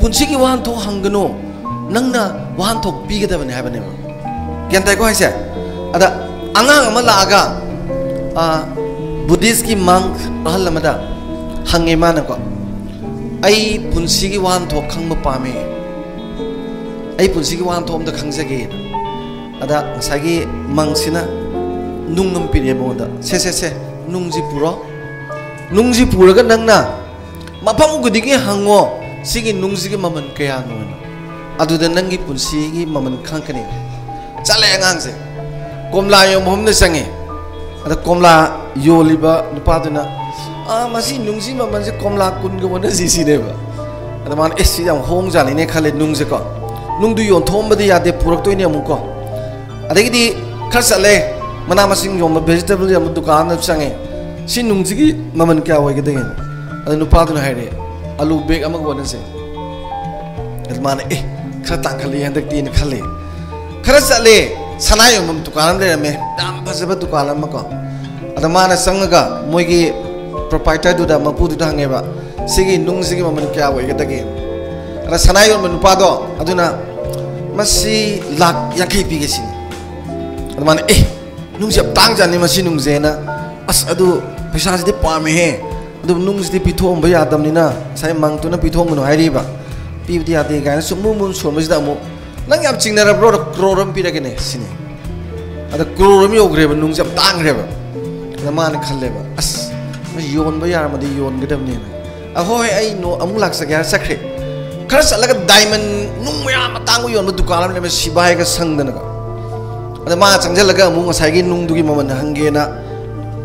पुंसी की वाहन थो हंगनो नंगना वाहन थो पीगदबने हाबने क्या ताई को है से अदा अंगांग अमा लागा बुद्धिस्ट की मंक अहल अमदा हंगे माना को आई पुंसी की वाहन थो खंग पामे आई पुंसी की वाहन थो अमदा खंग सके अदा सागी मंगसिना नुंगम पीरे मोदा से नुंगजी पुरो नुंगजी पुरगा नंगना मफम गुदिगी हंगो सिगी नुंगजी की ममन कया नो अदुदा नंगी पुंसी की ममन खंकने चले अंगांग से कोमला यो मोहम्मद संगे अदा कोमला यो लिबा नुपादुना मसी नुंगजी ममन से कोमला कुन गवन जिसी नेबा अदा मान एसी जाम होंग जालिने खाले नुंगजे को नुंगदु योन थोमबदि यादे पुरक्तोइने अमुको अदगिदि खर चले मना मसिंग योम वेजिटेबल यम दुकान संगे सी नुंगजी की ममन क्या होइगदे अदा नुपादुना हाइरे आलू बेग अमग वनसे अदा मान खर तांखले हंदकति न खले खर चले सनाय यम दुकान लेरमे दाम फजब दुकान अमको अदा माना संगगा मोइगी प्रोपाइटर दुदा मपुदुदा हंगेबा सिगी नुंगजिगी ममन क्या होइगदगे अदा सनाय यम नुपादो अदुना मसी लाख याखै पिगेसिनी अदा माना नुंगजे तांग जानि मसी नुंगजेना अस अदु पैसा सिदि पामे हे अदु नुंगजिदि पिथोम बया दमनिना साइ मंगतुना पिथोम नो हाइरिबा पिबदि यादे गायन सुमु मुन सोमजिदा मु नंग याम चिंगनरा ब्रो क्रोरम पिरगने सिनी अदा क्रोरम योग्रेबा नुंगजे तांग्रेबा अदा मान खल्लेबा अस योन बया मदि योन गदमने अहोय आई नो अमु लाक्सगे सख्रे खर चलगा डायमंड नुंग मया मतांग योन दुकान में सिबाय गा संगदनगा अदा मा चंगजलगा अमु ngसाइगी नुंगदुगी ममन हंगेना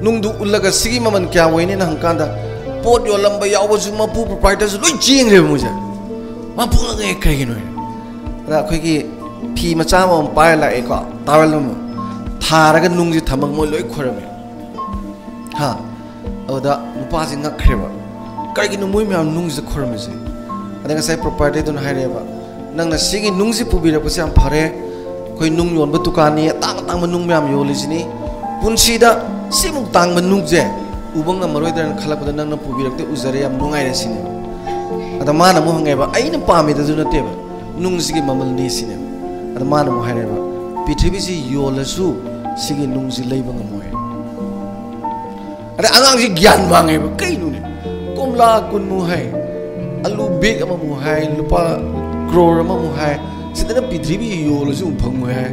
नुंगदु उल्लगा सिगी ममन क्या होइने ना हंकांदा पोट योलंबा यावजु मपु प्रोप्राइटर लोइ चेंगरे मुजे मपु नगे कहिनो अदा अखोइगी फी मचा मम पाय लाए को तावल म थारगा नुंगजि थमंग मो लोइ खोरमे हा अदा नुपाजि ngakhreba करिगिनो मोइ म्याम नुंगजि खोरमेजे अदा ngसाइ प्रोप्राइटर दुन हाइरेबा नंगना सिगी नुंगजि पुबिरपसे याम फरे कोई नुंग योनबा दुकानी तांग तांग नुंग म्याम योलिजिनी पुंसीदा सिमुक तांग नुंगजे उबंग मरोइदरन खलपदा नंगना पुबिरक्ते उजरे याम नुंगाइरेसिनी अदा माना मो हंगेबा आइना पामेदा जुनतेबा नुंगजिगी ममल निसिने अदा माना मो हाइरेबा पृथ्वीजी योलसु सिगी नुंगजि लैबा ngमोय अदा आंगांगजि ज्ञान मांगेबा कैनुने कोमला कुनमु हाय आलू बेग अममु हाय लुपा क्रोर अममु हाय सिदना पृथ्वी योलसु फंगमु हाय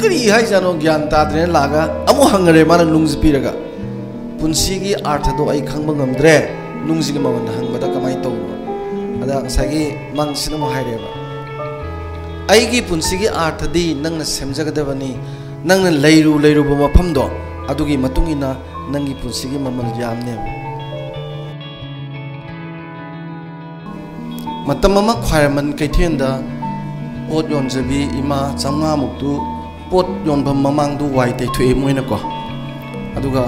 करी हाय जानो ज्ञान ताद्रे लागा अमु हंगरे माना नुंगजि पिरगा पुंसीगी अर्थ दो आई खंगबा ngमद्रे नुंगजिगी ममन हंगबदा कमाय तौबो अदा सागी मंगसिना मो हायरेबा आईगी पुंसीगी अर्थदी नंगना सेमजगदबनी नंगना लैरुबा मफमदो अदुगी मतुंगिना नंगी पुंसीगी ममल यामने मतम अमा ख्वायरमन कैथेंदा पोट योनजबी इमा चांगा मुक्तु पोट योनभम ममांगदु वाइ तैथुए मोइनको अदुगा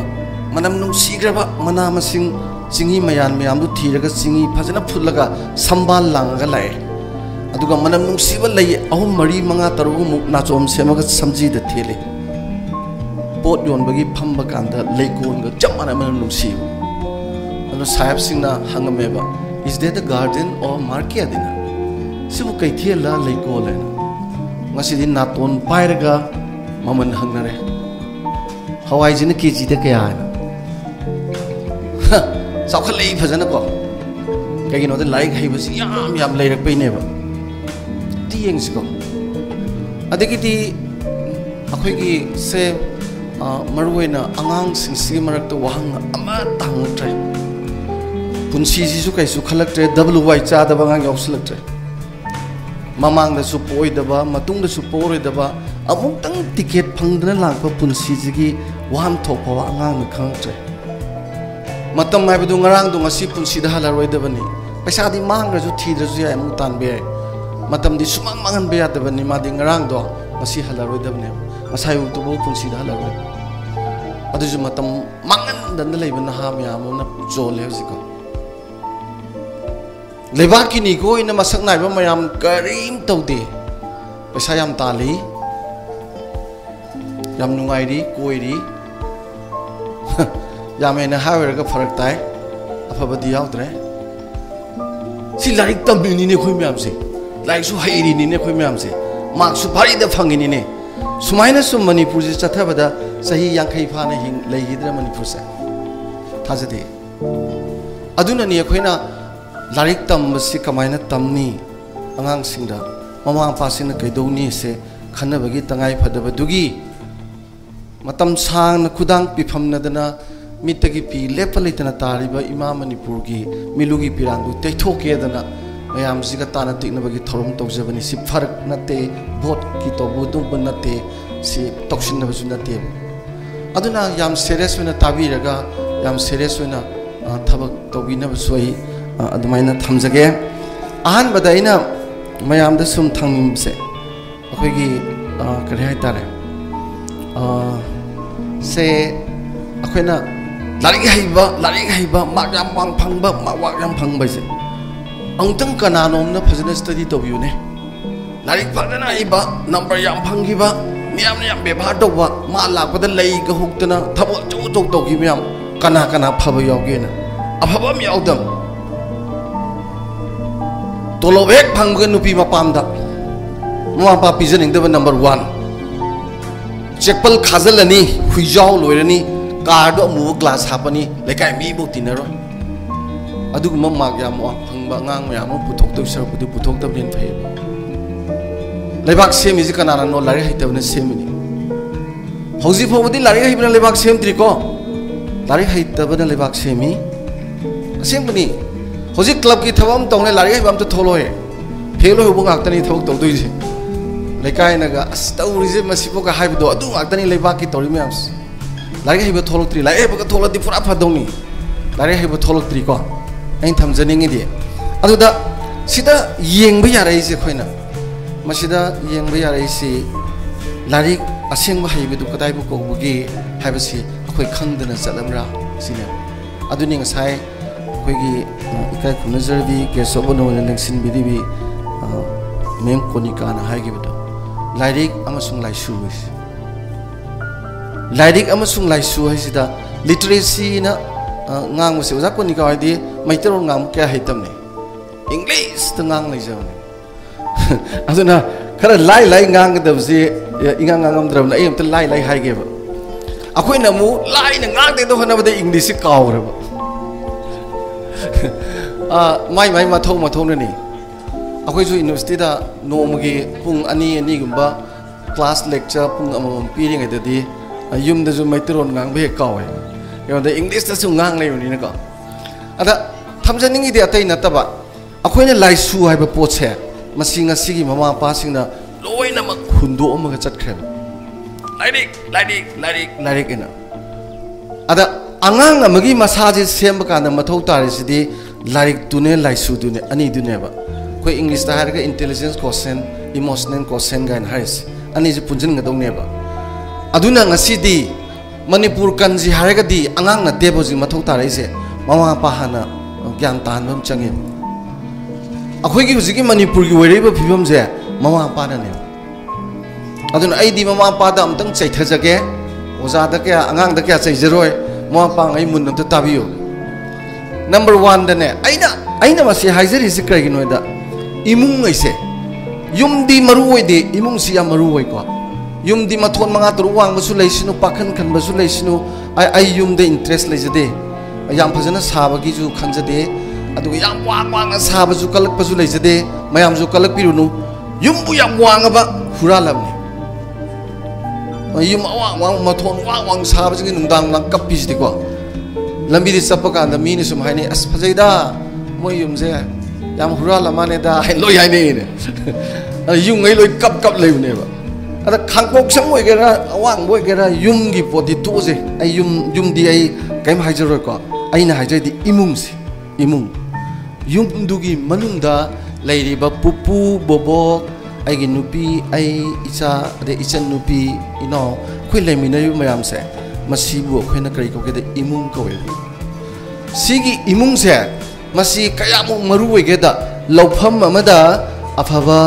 मनम नुंसीग्रबा मना मसिंग चिंगी मयान मयामदु थीरगा चिंगी फजना फुलगा संबाल लांगा लाए अदुगा मनम नुंसीबा लई अहुम मरी मंगा तरुगु मुक नाचोम सेमगा समजीदा थेले पोट योनबगी फंबा कांदा लेकोनगा जमना मनम नुंसी अदु साहेब सिंगना हंगमेबा इज देट द गार्डन और मार्केट दिना सिबु कैथेला लेकोलेन ngasi naton pairaga maman hangnare hawai jina keji da kaya saukhale phajana ko kagi no de like haibasi yam lairak paine ba tieng siko adegi di akhoi gi se marwena angang sing si marak to wahang ama tang trai punsi ji su kai su khalak tre wy cha da bangang yauslak tre mamang da su poi daba matung da su poi daba amung tang ticket phangdana langpa punsi jigi wam thokpa angang na khang tre matam mai bu ngarang du ngasi punsi da halaroi dabani paisa di mang ra ju thi da ju ya amung tan be matam di sumang mangan be ya dabani ma di ngarang do ngasi halaroi dabani masai u tu bu punsi da halaroi adu ju matam mangan dan da leiba na ha ya amung na jole hosiko लेबाकी निको इन मसक नाइबा मयाम करीम तौदे पैसा याम ताली याम नुंगाइरी कोइरी याम एना हावेरगा फरक ताय अफबदी यावद्रे सी like तमिनी ने खोई ma'am से like सु हाईरी ने खोई मैम से मार्क्स सु भारी द फंगिनी ने सुमाइना सु मणिपुर से चथबदा सही यांखै फाना हिंग लेहिद्र मणिपुर से थाजदे अदुना नि खोइना लाइक तम से कमाइना तमनी अंगांग सिंगदा ममा पासिन कैदौनी से खन्नबगी तंगाई फदबदुगी मतम सांग खुदांग पिफमनदना मितगी पी लेपलेतना तारिबा इमा मणिपुर की मिलुगी पिरांगु तैथोकेदना मयाम सिगा ताना तिनबगी थोरम तौजबनी सि फरक नते भोट की तौबुदुब नते सि तौसिनबसु नते अदुना याम सीरियस वेना ताबिरगा याम सीरियस वेना थबक तौबिनबसु आई अदुमाइना थमजगे आहान बदाइना मयाम द सुम थंगसे अखोगी करै हाइतारे से अखोइना लारिक हाइबा मार्क याम वांग फंगबा मार्क याम फंगबा से अंतंग कनानोमना फजन स्टडी तोबियुने लारिक फजना इबा नंबर याम फंगिबा मियाम ने याम बेभार तोबा मा लापदा लई ग हुक्तना थबो चौ चौ तोगी मियाम कना कना फबा यावगेना अफबा मियावदम तोलोबेक फंगन नुपी मपामदा ममा पिजनिंगदब नंबर 1 चेकपल खाजलनी हुइजाव लोइरनी कार अमु ग्लास हापनी लेकाय मी बो तिनरो अदुगुम मार्क याम वांग फंगबा ngang मैम पुथोक सरबुदि पुथोक तबन फै लेबाक सेमी जि कनाना नो लारि हाइतबने सेमिनी हौजि फोबदि लारि हाइबना लेबाक सेमद्रिको लारि हाइतबना लेबाक सेमी असेंबनी हौजि क्लब की थबम तौने लारि हाइबम त थोलोय फेलो होबो गाक्तनी थोक तौदुइसे लेकाय नगा अस्तौरिजे मसिपो का हाइबदो अदु गाक्तनी लेबाक की तौरि मैम्स लारि हाइबो थोलक्त्रि लारि हाइबो का थोलदि पुरा फदौनी लारि हाइबो थोलक्त्रि को अइन थमजनिंगी दि अदुदा सिदा येंबा याराइसे खोइना मसिदा येंबा याराइसे लारि असेंबा हाइबदु कदाइबो कोबुगी हाइबसि अखोइ खंगदना चलमरा सिने अदुनि ngसाइ अखोइगी इकाइ खुनजरबी केसोबनो लेंसिन बिदिबि मेम कोनिका ना हाइगिबदो लाइरिक अमसुंग लाइसु लाइरिक अमसुंग लाइसु हाइसिदा लिटरेसी ना ngang se uza konika haidi maitero ngam kya haitamne english ta ngang lai jawne aduna khara lai ngang dabse ingang ngam dram na em ta lai haige ba akoi na mu lai na ngang de do hana bade english kaawra ba mai mathau na ni akoi ju university da nomgi pung ani gumba class lecture pung amam piring adadi yum da ju maitero ngang be kaawai योंदे English तसु ngang ले उनी नको अदा थमजनिंगी दे अतै नतबा अखोइना लाइसु हाइबा पोछे मसिंग असिगी mama पासिंगना लोइना मक हुंदो अमगा चटख्रे लाइरिक इना अदा अंगांग अमगी मसाजे सेम काना मथौ तारिसिदि लाइरिक तुने लाइसु दुने अनि दुनेबा कोइ इंग्लिश ता हारगा इंटेलिजेंस क्वेश्चन इमोशनल क्वेश्चन गाइन हाइस अनि जे पुंजन गदौनेबा अदुना ngasiदी मणिपुर कंजी हारगदी अंगांग न देबोजी मथौ तारैसे ममा पाहाना ज्ञान तानबम चंगे अखोइगी हुजिगी मणिपुर की वैरेबा फिबम जे ममा पानाने अदुन आइदी ममा पादा अमतंग चैथजगे ओजादा के अंगांग द के चैजरोय ममा पांग आई मुन त ताबियो नंबर 1 दने आइना मसे हाइजरी से क्राइगिनोदा इमुंग ऐसे युमदी मरु ओइदे इमुंग सिया मरु ओइ को युमदी मथोन मंगा तरु वांगबसु लेसिनु पाखन खनबसु लेसिनु आई युमदे इंटरेस्ट लेजदे याम फजना साबगी जु खनजदे अदु याम वांग साबजु कलकपसु लेजदे मयाम जु कलक पिरुनु युमबु याम वांगबा हुरालबने युम वांग मथोन वांग साबजि नुंदांग नं कपिसदिको लंबीदि चपका द मीनि सुम हाइने अस फजैदा मोय युमजे याम हुरालमानेदा लोय हाइने युंगै लोय कप लेबनेबा अदा खांकोक सम ओइगेरा अवांग ओइगेरा युमगी पोदि तोजे आई युमदी आई कैम हाइजरो को आइना हाइजैदि इमुंगसे इमुंग युमदुगी मनुंगदा लैरिबा पुपु बोबो आइगी नुपी आई इचा अदे इचन नुपी इनो खोइ लेमिनयु मयामसे मसिबु खोइना करि कोगेदे इमुंग कोवे सिगी इमुंगसे मसि कयामु मरु ओइगेदा लौफम अमदा अफबा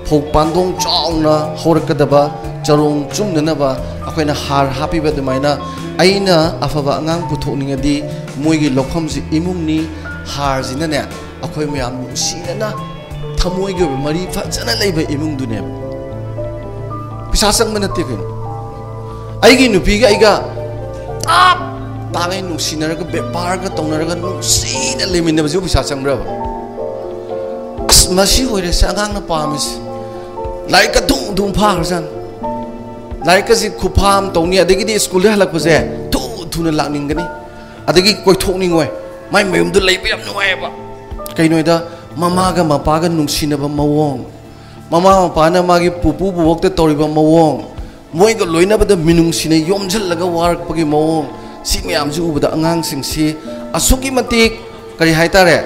फौ पांदों चाउना होरकदबा चरोंग चुमनबा अखोइना हार हापीबा दुमाइना आइना अफबा अंगांग पुथोनिंगदी मोइगी लोखमजि इमुंगनी हार जिनने अखोई मैम नुसीना थमोई के मरी फजन लेब इमुंग दुने पिसा संग नते कनो आइगी नुपी गा आइगा ताप तागे नुसीनरग बेपार का तौनरग नुसीना लेमिनबजु पिसा संग्रब अस मसी होइरे सांगांग न पामिस लाइक का दुम फाखरजान लाइक से खुफाम तौनी अदगी स्कूल हलकपसे थु थुना लानिंगनी अदगी कोई थोनिंगोय माय मयुमदु लेबे याम नुवायबा कइनोइदा ममागा मपागा नुंसिनबा मवोंग ममा मपाना मागी पुपु बुवोक्ते तौरिबा मवोंग मोइगा लोइनबदा मिनुंसिने योमझलगा वारकपगी मवोंग सी मयामजु उबदा अंगांगसिंगसी असुकी मतिक करि हाइतारे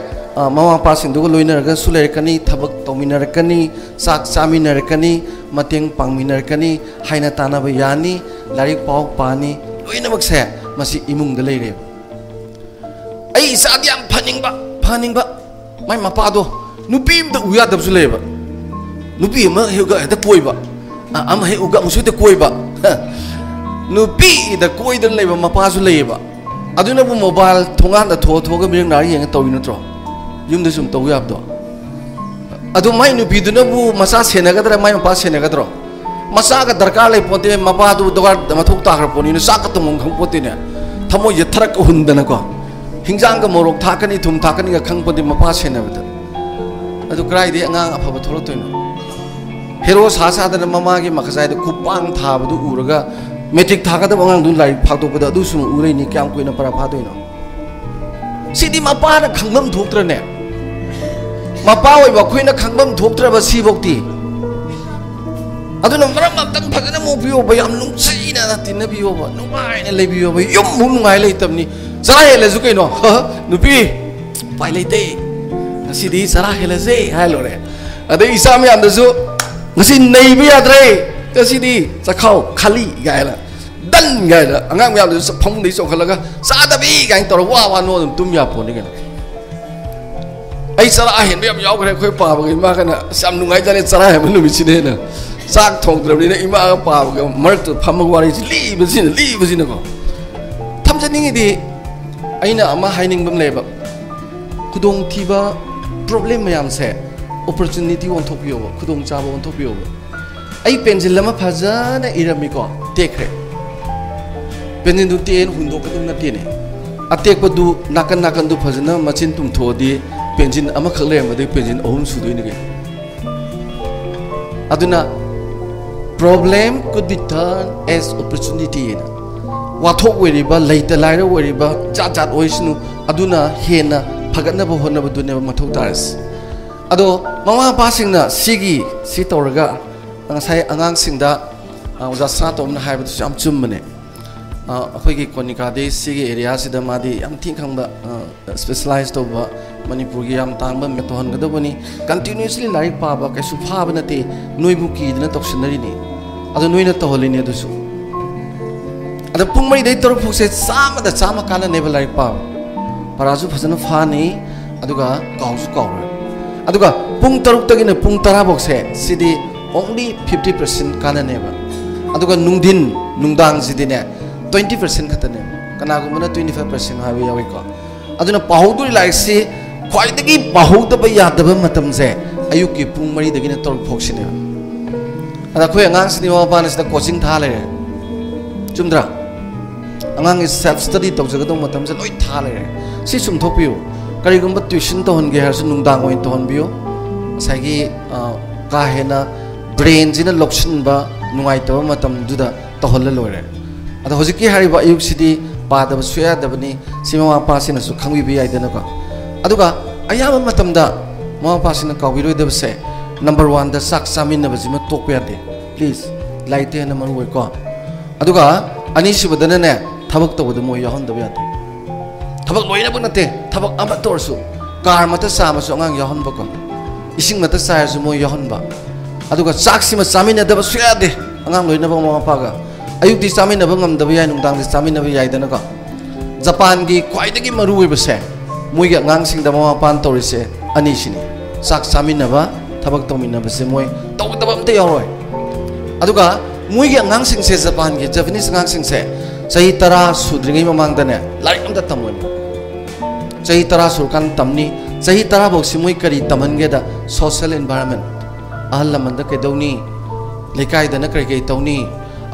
ममा पासिंदुगा लोइनरगा सुलेरकनी थबक तौमिनरकनी साक चामिनरकनी मतेंग पांगमिनरकनी हाइना तानाबा यानी लारिक पाव पानी लोइनबकसे मसी इमुंगदा लेरे आई इसादी याम फानिंगबा माय मपादो नुपी अमदा उयादबसु लेबा नुपी अमा हेउगा हेदा कोइबा अमा हेउगा मुसुते कोइबा नुपी दा कोइदन लेबा मपासु लेबा अदुनबु मोबाइल थोंगान थोगा मिरंग नारी यंग तौइ नत्रो युमदे सुम तौ याबदो अदु माय नुपीदुनबु मसा सेनगदरा माय मपा सेनगदरो मसा का दरकार ले पोते मपादु दोगा मथुक ताखर पोनी नु साक तमंग खंग पोतेने थमो यथरक हुंदन को हिंजांग मोरक थाकनी थुम थाकनी का खंग पोते मपा सेनबदा अदु क्राइदे अंगांग अफब थोरतोइनो हेरो सासादन ममागी मखसाइद खुपांग थाबदु उरगा मेट्रिक थागदब अंगांग दु लाइक फाक्तोपदा अदु सुम उरैनि क्याम कोइना परा फादोइनो सिदी मपाना खंगम थोक्त्रने मपा ओइबा खोइना खंगम थोक्त्रबा सिबोक्ति अदुना मरम अतंग फजन मोबियो बयाम नुंसैना तिनबियो बा नुंगाइना लेबियो बा यम मु नुंगाइ लेतबनी सरा हेलेजु कइनो नुपी पाइ लेते ngasi sara helase halore adai isa me amdasu ngasi neibi adre ngasi di sakhau khali gaila dan gaila angang me amdasu phong dei sokhalaga sadabi gain tor wa wa no tum ya poni gana ai sara hen me am yaw gre khoi pa ba ma kana sam nungai jane sara he nu mi sine na sak thong drabni na ima ga pa ba mar tu pham wari li bisin ko tham janingi di aina ama haining bam leba kudong thiba problem ma'am से opportunity on top यो खुदोंग चाबो on top यो आई pencil लमा फजाना इरमिको टेक्रे pencil दु तेन हुंदो कदुम न तेने अटेक बदु नाकन दु फजना मचिन तुम थोदी पेंसिल अमा खले मदे पेंसिल ओम सुदुइने के अदुना problem could be turned as opportunity wathok weriba leita laira weriba jat oisnu aduna hena फगनब होनब दुने मथौ तारस अदो ममा पासिंगना सिगी सि तौरगा ngasai angang singda uja sa tom na haibu sam chumne akhoi gi konika de sigi area sida madi am thing khangba specialized to ba manipur gi am tangba me to hon gadobani continuously like pa ba ka su pha ba te noibu ki dina toksinari ni ado noina to holini adu su ada pungmai dei tor phuk se sama kana ne ba like pa parazu phasana phani aduga kausu kaur aduga pung taruk tagina pung tara box he sidi only 50% kana neba aduga nungdin nungdang sidine 20% khatane kana gumana 25% hawi yawi ko aduna pahudu like si khwaidagi pahudaba yadaba matam se ayuki pung mari dagina tor phoksine ada khoi angang sini wa panas da coaching tha le chumdra angang is self study to jagadong matam se loi tha le si sum thopiu karigumba tuition to honge har su nungdang oin to honbio sagi ka hena brain jina lokshin ba nungai to matam duda to holla lore ada hojiki hariba ayuk sidi pa da suya da bani sima ma pa sina su khangwi bi aidana ko aduga ayama matam da ma pa sina ka wi roi da se number 1 da sak samin na bajima tokpe ade please laite na maru wai ko aduga ani sibadana ne thabak to da mo yahon da yate thabak loina ba nate thabak ama torsu kar mata sama so ngang yahon ba ko ising mata sa su mo yahon ba aduga sak sima samin na da ba suya de angang loina ba mo pa ga ayuk di samin na ba ngam da ba yai nung dang di samin na ba yai dana ko japan gi khwai da gi maru wai ba se moi ga ngang sing da mo pan tori se ani sini sak samin na ba thabak to min na ba se moi to da ba mte yoroi aduga moi gi ngang sing se japan gi japanese ngang sing se sahi tara sudringai mamang da ne larik am da tamoi sahi tara surkan tamni सही तरह बोक्सी मुई करी तमनगे दा social environment अहल लमन दा केदौनी लेकाय दा न करी कई तौनी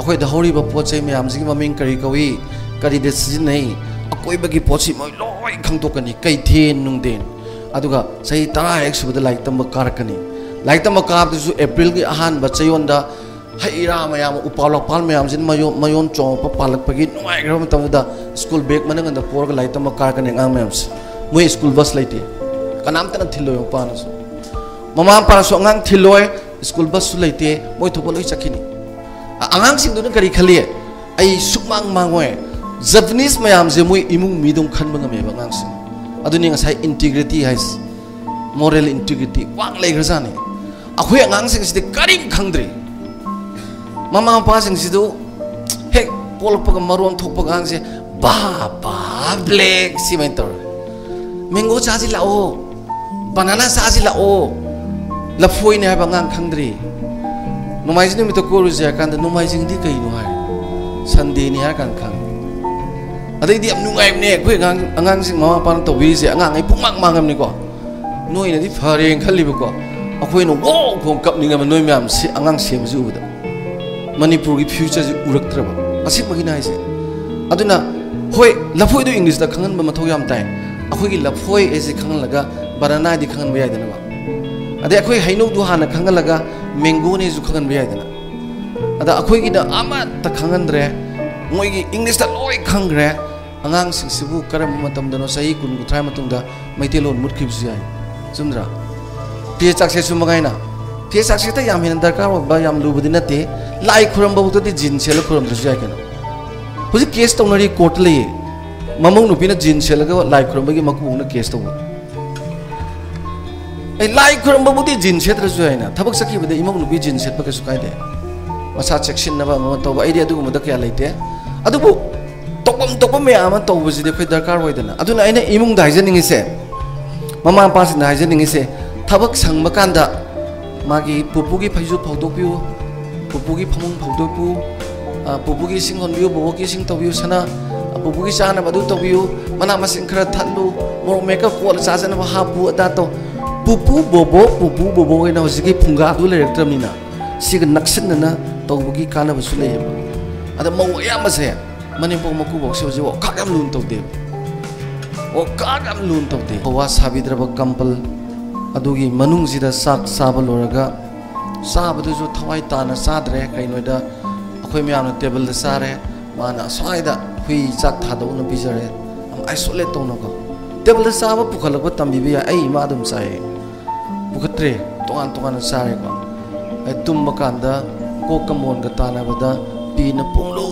अखोय दा हौरी बा पोचे मयाम जिगी ममिंग करी कवी करी दे सिजनै अकोय बगी पोची मोय लोय खंगतोकनी कई थेन नुंगदेन अदुगा सही तरह एक सुबदा लाइक तम कारकनी लाइक तम कार दसु अप्रैल की अहान बचयोन दा हैरा मयाम उपालक पाल मयाम जिन मयोन चोंप पालक पगी नुआय ग्रम तम दा स्कूल बैग मनंग दा पोरग लाइक तम कारकनी ngang मयाम मोय स्कूल बस लेते कनाम तना थिलोय पानसु ममा पासु ngang थिलोय स्कूल बस सु लेते मोय थोप लोय चखिनी आंगांग सिंग दुन करी खलिए आई सुकमांग मांगोय जापानीज मयाम जे मोय इमुंग मिदुम खनबंग मे bangang सिंग अदुनि ngasai integrity हाइस moral integrity वांग लेग्रजाने अखोय आंगांग सिंग सिदे करिम खंगद्रि ममा पा सिंग सिदु हेक पोलपग मरोन थोपग आंग से बा ब्लैक सिमेंटर मैंगो चाजी लाओ बनाना चाजी लाओ लफोय ने bangang खंगद्रि नुमाइजिंग मितो कोरुजे कांद नुमाइजिंग दि कइनो हाय संडे नि हार कान खंग अदई दि नुंगाय ने कोइ अंगांग सिंग मामा पान तोबि से अंगांग ai पुंगमांग मांगम नि को नोय ने दि फरें खलिबो को अखोय नो वो खों कप निंगम नोय म्याम से अंगांग सेम जु उबदा मणिपुर की फ्यूचर जु उरक्त्रबा असिक मगिना हाइसे अदुना होय लफोय दु इंग्लिश दा खंगन बा मथौ याम ताय अखोय की लफोय एसे खंगन लगा बनाना दि खंगन बया दना अदे अखोय हैनो दु हाना खंगन लगा मैंगो ने जु खंगन बया दना अदा अखोय की दा आमा त खंगन रे मोय की इंग्लिश दा लोय खंगरे अंगांग सिंग सिबु करम मतम दनो सही कुन गुथ्राय मतुंग दा मैतेलोन मुटखिबसु याय जुमद्रा पे चाकसे सुमगायना पे चाकसे त याम हिन दरकार बा याम लुबदि नते लाई खुरम बहुतो दि जिन सेल खुरम दसु याय केनो हुजि केस तौनरी कोर्ट ले ममंग नुपिना जिन सेलगा लाई खुरम बगी मकुंग न केस तौ ए लाई खुरम बहुति जिन सेत्रसु यायना थबक सखि बदे इमंग नुपि जिन सेत पकसु कायदे मसा सेक्शन नबा म तौ आइडिया दुगु मद क्या लेते अदुबु तोपम मयाम तौबसिदे खै दरकार होइदना अदुना आइना इमुंग दाइजनिंगिसे ममा पासिन दाइजनिंगिसे थबक संगब कांदा मागी पुपुगी फैजु फौदोपिउ पुपुगी फमुंग फौदोपु पुपुगी सिंग होनबिउ बोबोगी सिंग तौबिउ सना पुपुगी चाना बदु तौबिउ मना मसिंग खरा थल्लु मोर मेकअप कोल चाजना हापु अदा तो पुपु बोबो होइना हजिगी फुंगा दु लेरक्त्रमिना सिग नक्सनना तौबगी कानबसु लेयब अदा मौ यामसे मनिपुर मकु बक्से हजि ओ कागम लुन तौदे ओ कागम लुन तौदे हवा साबिद्रब कंपल अदुगी मनुंगजिदा साक साब लोरगा साबदुजु थवाई ताना साद्रे कइनोदा अखोय म्याम टेबल द सारे माना स्वाइदा हुई चाक थादौन बिजरे हम आइसोलेट तौनको टेबल द साब पुखलक तंबिबि आई मा दुम साय पुखत्रे तोगान सारे को आई तुम मकांदा कोकमोन ग तानाबदा पीना पुंगलु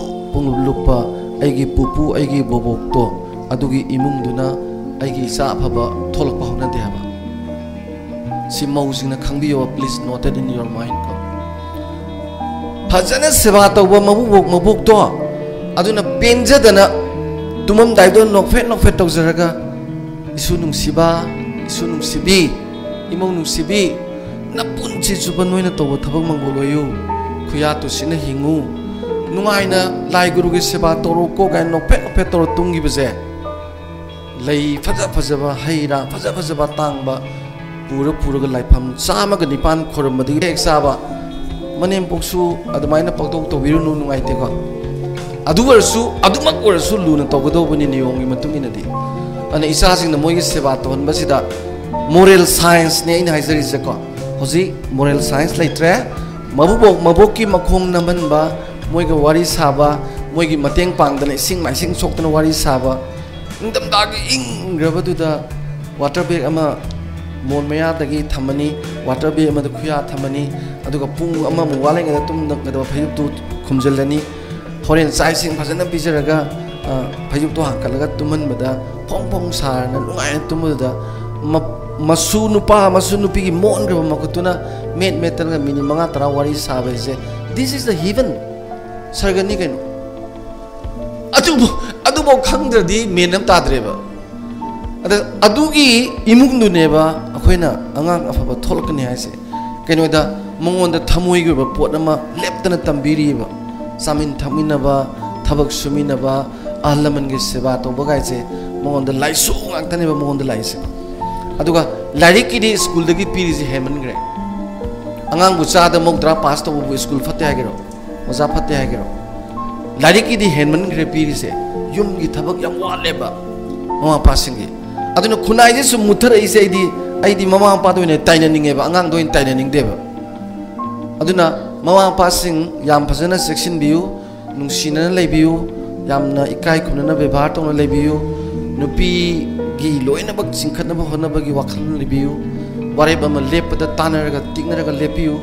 लुपा आइगी पुपु आइगी बोबोक तो अदुगी इमुंगदुना आइगी इसा अफबा थोलक होनदे हाबा सि मौजिंगना खंबियो please noted in your mind को फजने सेवा तौबा मबुक तो अदुना पेंजदना तुमम दाइदो नोफे तौजरगा इसु नुंसिबी इमौ नुंसिबी नपुंची जुबा नोइना तौबा थबक मंगोलोयु खुया तुसिना हिंगु नुंगाइना लाई गुरुगी सेवा तोरो को गाय नोफे तोरो तुंगी बजे लई फजबा हैरा फजबा तांगबा पूरा लाइफम चामग निपान खोरमदि एक साबा मनेम पोक्सु अदमाइना पक्तोक तोबिरुनु नुंगाइतेको अदुमक ओरसु लुना तोगदोबनि नियोंगी मतुंगिनदि अने इसासिंग मोइगी सेवा तोहनबसिदा मोरल साइंस ने इन हाइजरिसेको होजि मोरल साइंस लेट्रे मबोकी मखोंग नमनबा मोइगा वारी साबा मोइगी मतेंग पांगदना इसिंग माइसिंग सोक्तना वारी साबा इंदम दागी इंग्रबदुदा वाटर बैग अमा मोन मयादगी थमनी वाटर बैग अमा खुया थमनी अदुगा पुंग अमा मुवालेंगा तुम नगदो फयुतु खुमजलनी होरेन साइसिंग फजन पिजरगा फयुतु हाकलगा तुमनबदा फोंग सारना नुगायना तुमबदा मसु नुपी की मोन ग्रब मकुतुना मेटनगा मिनी मंगा तरा वारी साबेसे दिस इज द हेवन सरगनी कनो अदुबो खंगद्रदी मेनम ताद्रेबा अदुगी इमुंगदुनेबा अखोइना अंगांग अफबा थोलकनी हाइसे कइनोदा मंगोंदा थमोइगबा पोटमा लेप्तना तंबिरीबा सामिन थमिनबा थबक सुमिनबा आहलमनगे सेवा तोबगाइसे मंगोंदा लाइसु गाक्तनेबा मंगोंदा लाइसे aduga larik ki di school dagi piri si heman gre angang bu cha da mokdra pass to bu school fatte ha gero oza fatte ha gero larik ki di heman gre piri se yum gi thabak yam wale ba mama passing gi aduna khunai je sum muthar ise ai di mama pa do ne taina ninge ba angang do in taina ning de ba aduna mama passing yam phajana section biu nungsina lei biu yamna ikai khunana bebhar tong lei biu nupi gi loina bak singkhat na ba hona ba gi wakhal lei biu ware ba ma lep da tanar ga tingna ga lepiu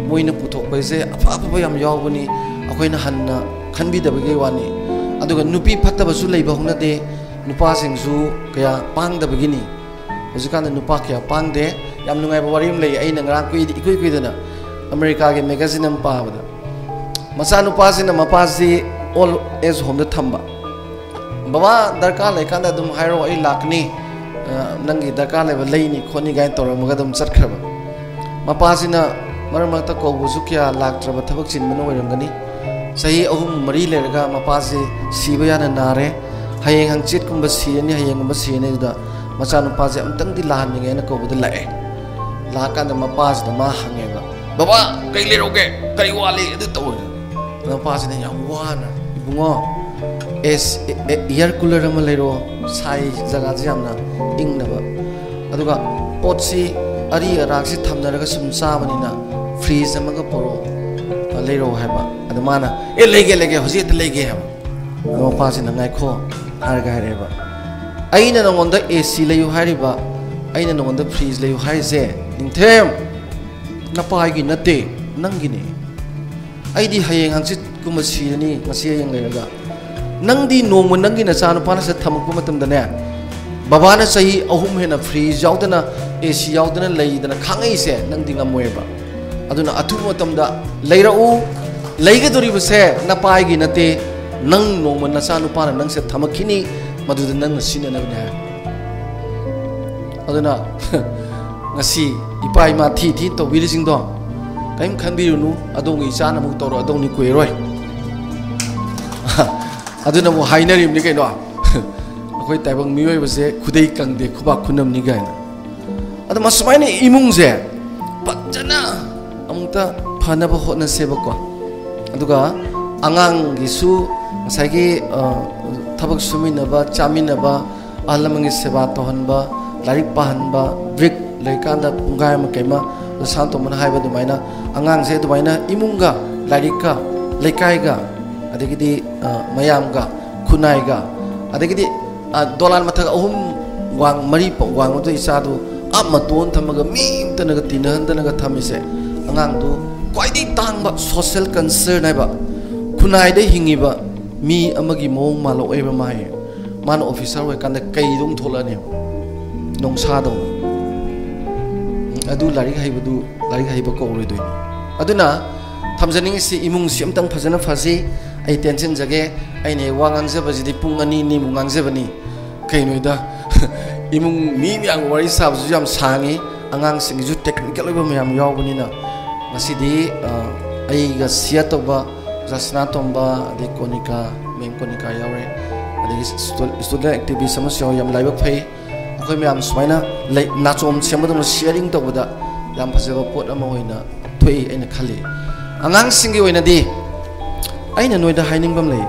moina puthok ba se afa afa yam yaw bani akoina hanna khanbi da ba ge wani aduga nupi phatta ba su lei ba hona de nupa sing su kaya pang da ba gi ni hojikana nupa kya pang de yam nungai ba warim lei ai na ngrang kui dana America ke magazine am pa ba masa nupa sina mapasi all age home da thamba baba darka lai kan da dum hairo ai lakni nangi darka lai ba lei ni khoni gai tor ma ga dum chat khraba mapasina maram ta ko bu su kya laktra ba thabak chin mano ram gani sahi ahum mari le ga mapasi siba yana nare hayeng hang chit kum ba si ni hayeng ba si ni da macha nupa je am tang di lan ni na ko bu da lae la kan da mapas da ma hange ba baba kai le roge kai wali du to mapasina ya wana ibungo air cooler ama lero sai jaga jamna ingna ba aduga potsi ari araksi thamnaraga sum sabanina freeze amaga poro lero haba adumana lege hoji te lege haba no pasina ngai kho harga hareba aina nongonda AC leyu hariba aina nongonda freeze leyu harise ningthem napai gi nate nangini aidi hayeng hangsit kuma sirani ngasi yang leraga nangdi nongmo nangi na chanu pana sa thamuk matam dane babana sahi ahum hena freeze yaudana AC yaudana leidana khangai se nangdi ngamoeba aduna athu matam da leirau leiga dori bse na pai gi nate nang nongmo na chanu pana nang se thamakhini maduda nang sina na bne aduna ngasi ipai ma thi to birising do kaim khanbirunu adongi chana mu toro adoni koiroi aduna mo hainarim ni kaino akoi taibang mioi base khudai kangde khuba khunam ni gaina adu masmaini imung je pajana amuta phana ba hotna seba ko aduga angang gisu asagi thabak sumina ba chamina ba alamangi seba tohanba larik pahanba brick lekanda pungai ma kaima santo man haiba dumaina angang se dumaina imunga larika lekaiga adegidi mayamga khunaiga adegidi dolan mathaga ahum wang mari pa wang to isadu amma ton thamaga mi tanaga tinhandanaga thamise angang du kwaidi tangba social concern haiba khunai de hingiba mi amagi mong malo eba mai man officer we kan kai dum tholane nong sa do adu larik haiba ko oi doini aduna thamjaning si imung si amtang phajana phasi ai tension jage ai ne wangang je bajidi pung ani ni mungang je bani kainoida imung mi yang wari sab ju jam sangi angang sing ju technical ba myam yaw bani na masidi ai ga sia to ba jasna tomba de konika mem konika yawre adi student activity samasya yam laibak phai akoi myam swaina lai nachom semadam sharing to boda yam phajaba pot ama hoina thoi aina khali angang singi oina di aina noida haining bam lei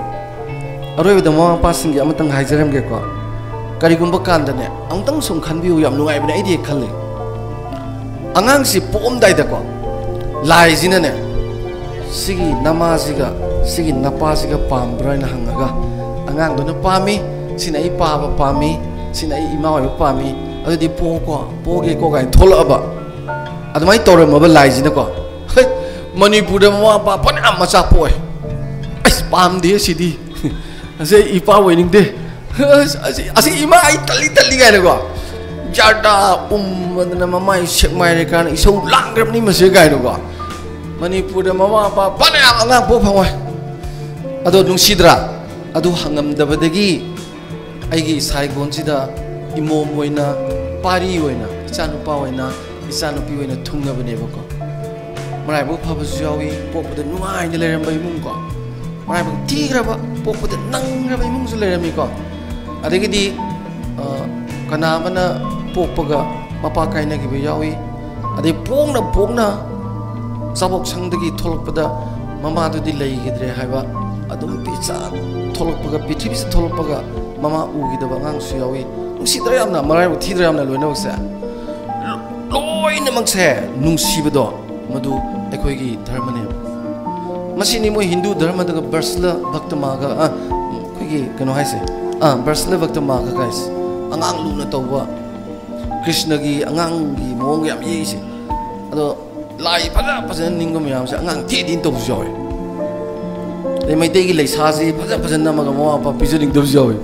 aroi da mama pa singi amatang haijaram ge ko karigumba kandane angtang sum khanbiu yam nungai bane aidi khalle angang si pom dai da ko lai jina ne sigi namaziga sigi napasiga pambraina hangaga angang do na pami sina i pa ba pami sina i ima wa pami adi po ge ko ga thola ba admai tore mobile lai jina ko Manipur da mama pa pan amma cha poi ai pam de sidi ase ipa wening de ase ima ai tali ga ne ko jada na mama shek mai re kan isau langrap ni mase ga ne ko Manipur da mama pa pan amma po phangoi ado nung sidra adu hangam da badagi ai gi sai gon sida imom oina pari oina chanu pa oina isanu pi oina thunga bane ba ko marai bu pha basu yawi pokda nuai ni leram bai mung ko marai bu tigra ba pokda nang ra bai mung su leram mi ko adegi di kana mana pokpaga mapa kaina gi ba yawi ade pongna sabok sangdagi tholokpada mama du di lei gidre haiba adum picha tholokpaga pithibis tholokpaga mama ugidaba ngang su yawi nungsidra yamna marai thidra yamna loina baksa loina makse nungsibado madu ekhoi gi dharma ne masini mo hindu dharma daga barsla bhakta maga khoi gi kano haise barsla bhakta maga guys angang luna tawba krishna gi angang gi mong yam yisi ado lai faja ningam yam se angang thi din to joy le mai te gi lai sa ji faja namaga mo apa pijaring to joy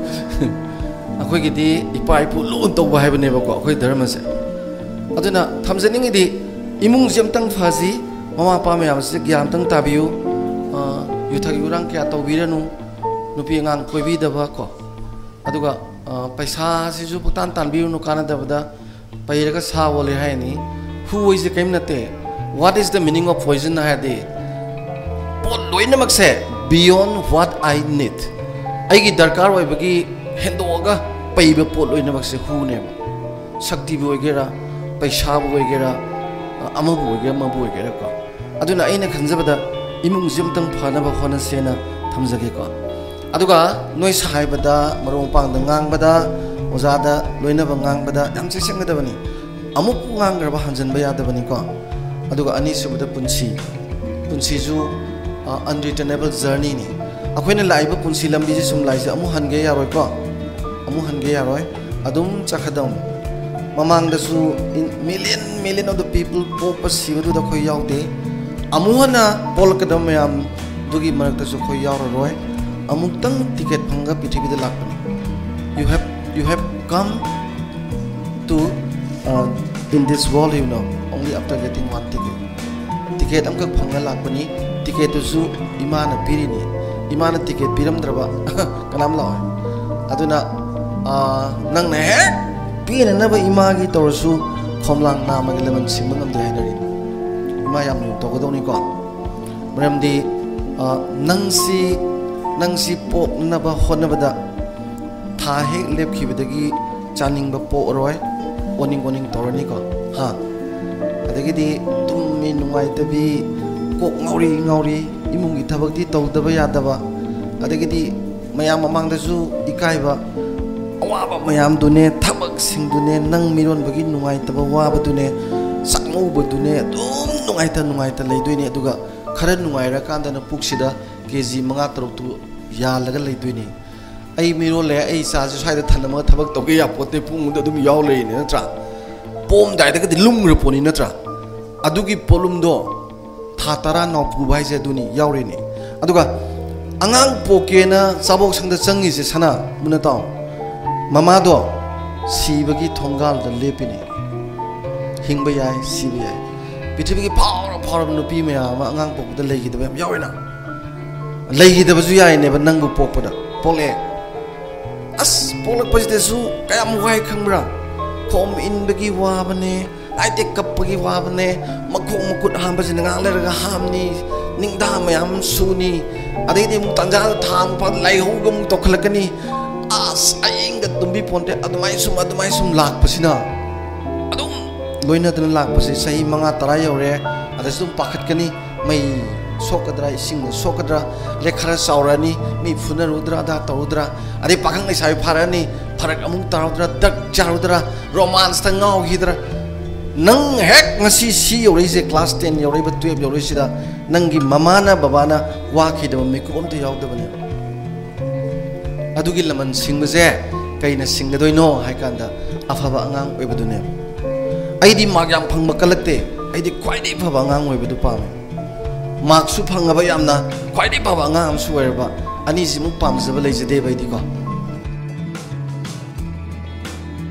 akhoi gi di ipa ipu lun to ba haibane ba ko akhoi dharma se aduna thamjaning di imung jam tang phaji mama pa me yam se gyam tang tabiu yuthagi urang kya to biranu nupi ngang koi bi da ba ko aduga paisa si ju putan tan biu nu kana da bada pairaga sa wole hai ni who is the kaim nate what is the meaning of poison ha de pol loina makse beyond what I need ai gi darkar oi bagi hendoga paiba pol loina makse hu ne shakti bi ogera paisa bu ogera ama bu ogera ma bu ogera ko aduna aina khanjabada imung jim tang phana ba khona sena thamjage ko aduga noi sahaibada marong pang da ngang bada ozada loina ba ngang bada yam cheseng da bani amuk ngang garba hanjan ba yada bani ko aduga ani subada punsi ju unreturnable journey ni akoina laiba punsi lambi ji sum lai amu hange yaroi ko amu hange yaroi adum chakhadam mamang da su million of the people popus sibadu da khoi yaude amuhana polkadam yam dugi marak ta su khoi yauroi amuk tang ticket phanga pithibi da lakpani you have come to in this world, you know, only after getting one ticket am ka phanga lakpani ticket tu su imana pirini imana ticket piram draba kanam la aduna nang na he pina na ba imagi torsu khomlang na ma gilaman simangam de hainari ima yam nu to godoni ko maramdi nangsi pok na ba honna bada tha he lep khibadagi chaning ba po roi oning torani ko ha adagi di tummi nungai tabi kok ngauri imung gi thabak di tawdaba yadaba adagi di mayam mamang da su ikai ba awaba mayam dune thabak sing dune nang miron bagi nungai taba waba dune sakmu ba dune dum nungai ta leidoini aduga khara nungai ra kanda na puksida keji manga taruk tu ya laga leidoini ai miro le ai sa ju sai da thanama thabak to ge ya pote pung da dum yaw le ni natra pom dai da ga lum ru poni natra adugi polum do thatara no pu bai je duni yaw re ni aduga angang poke na sabok sang da changi se sana muna taw mama do sibagi thongal da lepini hingba yai sibi yai pithibi gi power no pi me ma angang pok da legi da yaw re na legi da ju yai ne ba nangu pok da pole as polak pajde su kaya mugai khangbra khom in bagi wabane aite kap bagi wabane makhong mukut ham bajin ngang le ga hamni ningda mayam suni adai de mu tanja tham pa lai hogum to khlakani as ainga tumbi ponte adumai sum lak pasina adum loina dan lak pasi sai manga tara yore adasum pakhat kani mai sokadra ising sokadra lekhara saurani mi phuna rudra da taudra ade pakang ai sai pharani pharak amung taudra dak charudra romance ta ngau hidra nang hek ngasi si yore je class 10 yore ba 12 yore sida nangi mamana babana wa khidam me ko om te yaw da bane adugi laman singbaje kaina singgadoino haikanda afaba angang oibadune aidi magyam phangma kalakte aidi khwaidai phaba angang oibadu pame mark su phangaba yamna khwaidai phaba angang am su oirba ani jimu pamjaba leijade baidi ko